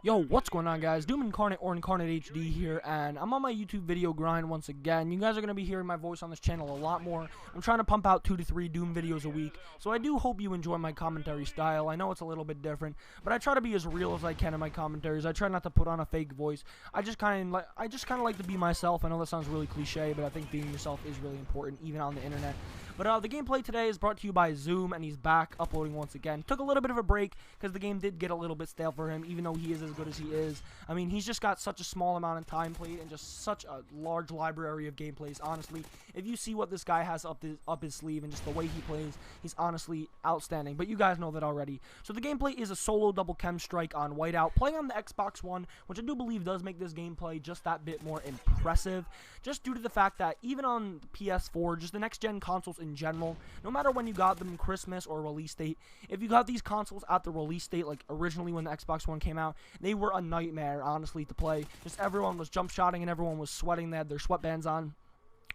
Yo, what's going on, guys? Doom Incarnate or Incarnate HD here, and I'm on my YouTube video grind once again. You guys are going to be hearing my voice on this channel a lot more. I'm trying to pump out 2 to 3 Doom videos a week, so I do hope you enjoy my commentary style. I know it's a little bit different, but I try to be as real as I can in my commentaries. I try not to put on a fake voice. I just kind of like to be myself. I know that sounds really cliche, but I think being yourself is really important, even on the internet. But the gameplay today is brought to you by Zoom, and he's back uploading once again. Took a little bit of a break because the game did get a little bit stale for him, even though he is as good as he is. I mean, he's just got such a small amount of time played and just such a large library of gameplays. Honestly, if you see what this guy has up his sleeve and just the way he plays, he's honestly outstanding. But you guys know that already. So the gameplay is a solo double KEM strike on Whiteout, playing on the Xbox One, which I do believe does make this gameplay just that bit more impressive, just due to the fact that even on PS4, just the next-gen consoles in general, no matter when you got them, Christmas or release date, if you got these consoles at the release date, like originally when the Xbox One came out, they were a nightmare, honestly, to play. Just everyone was jump shotting and everyone was sweating. They had their sweatbands on.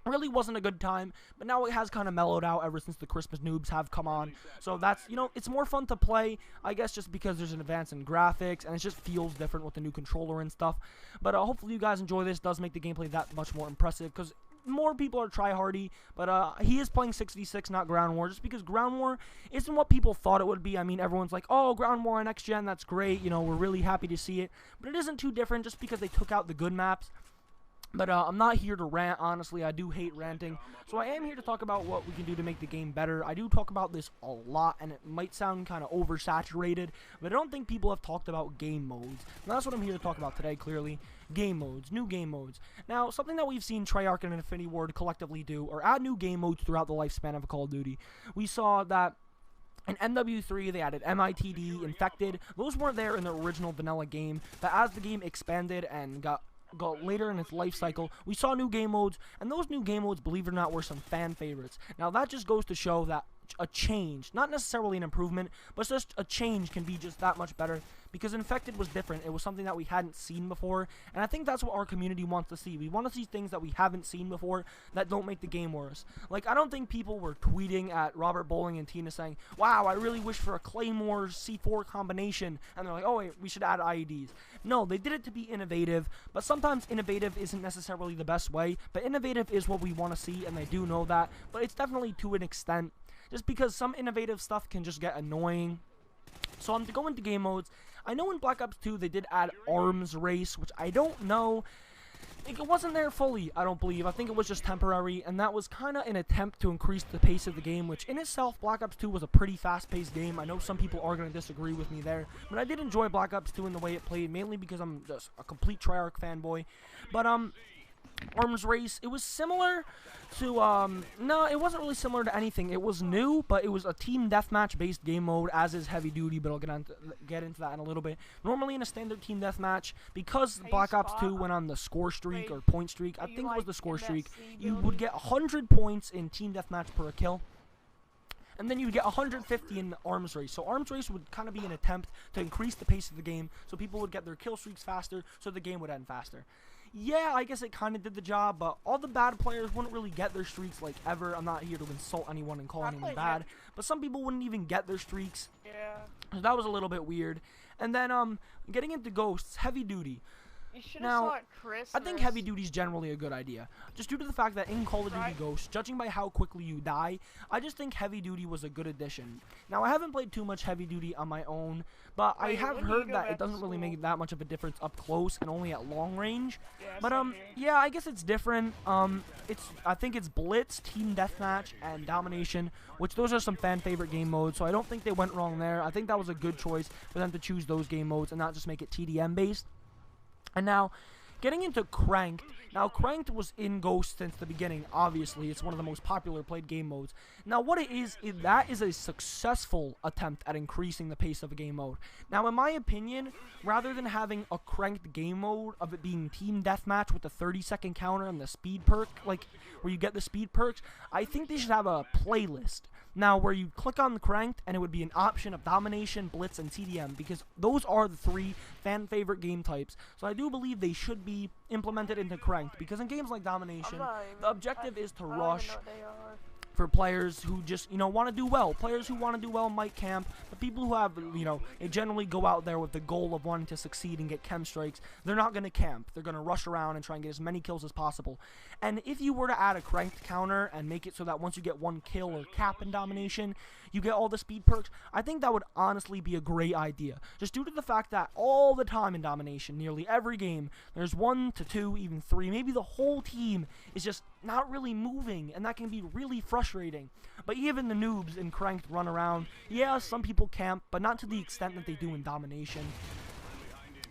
Really wasn't a good time, but now it has kind of mellowed out ever since the Christmas noobs have come on. So that's, you know, it's more fun to play, I guess, just because there's an advance in graphics, and it just feels different with the new controller and stuff. But hopefully you guys enjoy this. It does make the gameplay that much more impressive, because more people are tryhardy, but he is playing 6v6, not Ground War, just because Ground War isn't what people thought it would be. I mean, everyone's like, oh, Ground War on next gen, that's great, you know, we're really happy to see it, but it isn't too different just because they took out the good maps. But I'm not here to rant, honestly. I do hate ranting. So I am here to talk about what we can do to make the game better. I do talk about this a lot, and it might sound kind of oversaturated, but I don't think people have talked about game modes. And that's what I'm here to talk about today, clearly. Game modes, new game modes. Now, something that we've seen Treyarch and Infinity Ward collectively do, or add new game modes throughout the lifespan of a Call of Duty. We saw that in MW3, they added MITD, Infected. Those weren't there in the original vanilla game, but as the game expanded and got later in its life cycle, we saw new game modes, and those new game modes, believe it or not, were some fan favorites. Now that just goes to show that a change, not necessarily an improvement, but just a change can be just that much better, because Infected was different. It was something that we hadn't seen before, and I think that's what our community wants to see. We want to see things that we haven't seen before that don't make the game worse. Like, I don't think people were tweeting at Robert Bowling and Tina saying, wow, I really wish for a Claymore C4 combination, and they're like, oh wait, we should add IEDs. No, they did it to be innovative, but sometimes innovative isn't necessarily the best way, but innovative is what we want to see, and they do know that, but it's definitely to an extent, just because some innovative stuff can just get annoying. So I'm to go into game modes. I know in Black Ops 2 they did add arms race, which I don't know. It wasn't there fully, I don't believe. I think it was just temporary, and that was kind of an attempt to increase the pace of the game, which in itself, Black Ops 2 was a pretty fast-paced game. I know some people are going to disagree with me there, but I did enjoy Black Ops 2 in the way it played, mainly because I'm just a complete Treyarch fanboy. But arms race, it was similar to no, it wasn't really similar to anything. It was new, but it was a team deathmatch based game mode, as is heavy duty, but I'll get into that in a little bit. Normally in a standard team deathmatch, because Black Ops 2 went on the score streak or point streak, I think it was the score streak, you would get 100 points in team deathmatch per kill, and then you would get 150 in arms race. So arms race would kind of be an attempt to increase the pace of the game, so people would get their kill streaks faster, so the game would end faster. Yeah, I guess it kind of did the job, but all the bad players wouldn't really get their streaks, like, ever. I'm not here to insult anyone and call anyone bad, but some people wouldn't even get their streaks. Yeah. So that was a little bit weird. And then, getting into Ghosts, heavy duty. You should have Now, saw it, Chris. I think heavy duty is generally a good idea, just due to the fact that in Call of Duty Ghosts, judging by how quickly you die, I just think heavy duty was a good addition. Now, I haven't played too much heavy duty on my own, but I have heard that it doesn't really make that much of a difference up close and only at long range. Yeah, But yeah, I guess it's different. I think it's Blitz, Team Deathmatch, and Domination, which those are some fan favorite game modes, so I don't think they went wrong there. I think that was a good choice for them to choose those game modes and not just make it TDM based. And now, getting into Cranked. Now, Cranked was in Ghost since the beginning, obviously. It's one of the most popular played game modes. Now, what it is that is a successful attempt at increasing the pace of a game mode. Now, in my opinion, rather than having a Cranked game mode of it being Team Deathmatch with the 30-second counter and the speed perk, like, where you get the speed perks, I think they should have a playlist. Now, where you click on the Cranked, and it would be an option of Domination, Blitz, and TDM, because those are the 3 fan-favorite game types. So I do believe they should be implemented into Cranked, because in games like Domination, the objective is to rush for players who just, want to do well. Players who want to do well might camp, but people who have, they generally go out there with the goal of wanting to succeed and get chem strikes, they're not going to camp. They're going to rush around and try and get as many kills as possible. And if you were to add a cranked counter and make it so that once you get 1 kill or cap in domination, you get all the speed perks, I think that would honestly be a great idea. Just due to the fact that all the time in domination, nearly every game, there's 1 to 2, even 3, maybe the whole team is just not really moving, and that can be really frustrating. But even the noobs in cranked run around. Yeah, some people camp, but not to the extent that they do in domination.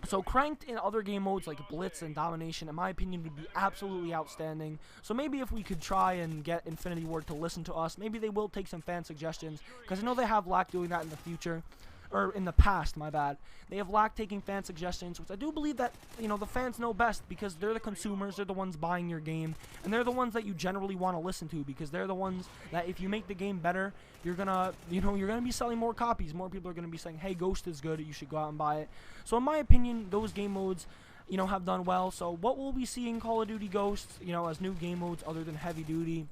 So cranked in other game modes like Blitz and Domination, in my opinion, would be absolutely outstanding. So maybe if we could try and get Infinity Ward to listen to us, maybe they will take some fan suggestions, because I know they have lack doing that in the future. Or in the past, my bad. They have lacked taking fan suggestions, which I do believe that, the fans know best, because they're the consumers, they're the ones buying your game, and they're the ones that you generally want to listen to, because they're the ones that if you make the game better, you're gonna, you're gonna be selling more copies. More people are gonna be saying, hey, Ghost is good, you should go out and buy it. So in my opinion, those game modes, have done well. So what will we see in Call of Duty Ghosts, as new game modes other than Heavy Duty?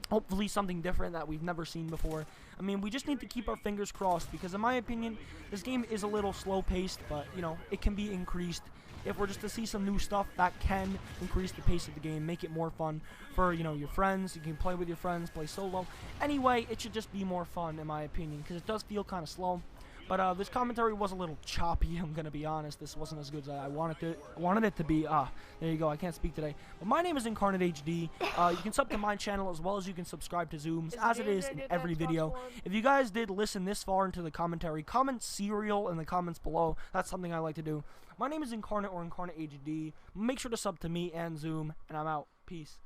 Hopefully something different that we've never seen before. I mean, we just need to keep our fingers crossed, because in my opinion, this game is a little slow-paced, but, it can be increased. If we're just to see some new stuff, that can increase the pace of the game, make it more fun for, your friends. You can play with your friends, play solo. Anyway, it should just be more fun, in my opinion, because it does feel kind of slow. But this commentary was a little choppy, I'm going to be honest. This wasn't as good as I wanted it to be. There you go, I can't speak today. But my name is Incarnate HD. You can sub to my channel as well as you can subscribe to Zoom's, as it is in every video. If you guys did listen this far into the commentary, comment cereal in the comments below. That's something I like to do. My name is Incarnate or Incarnate HD. Make sure to sub to me and Zoom, and I'm out. Peace.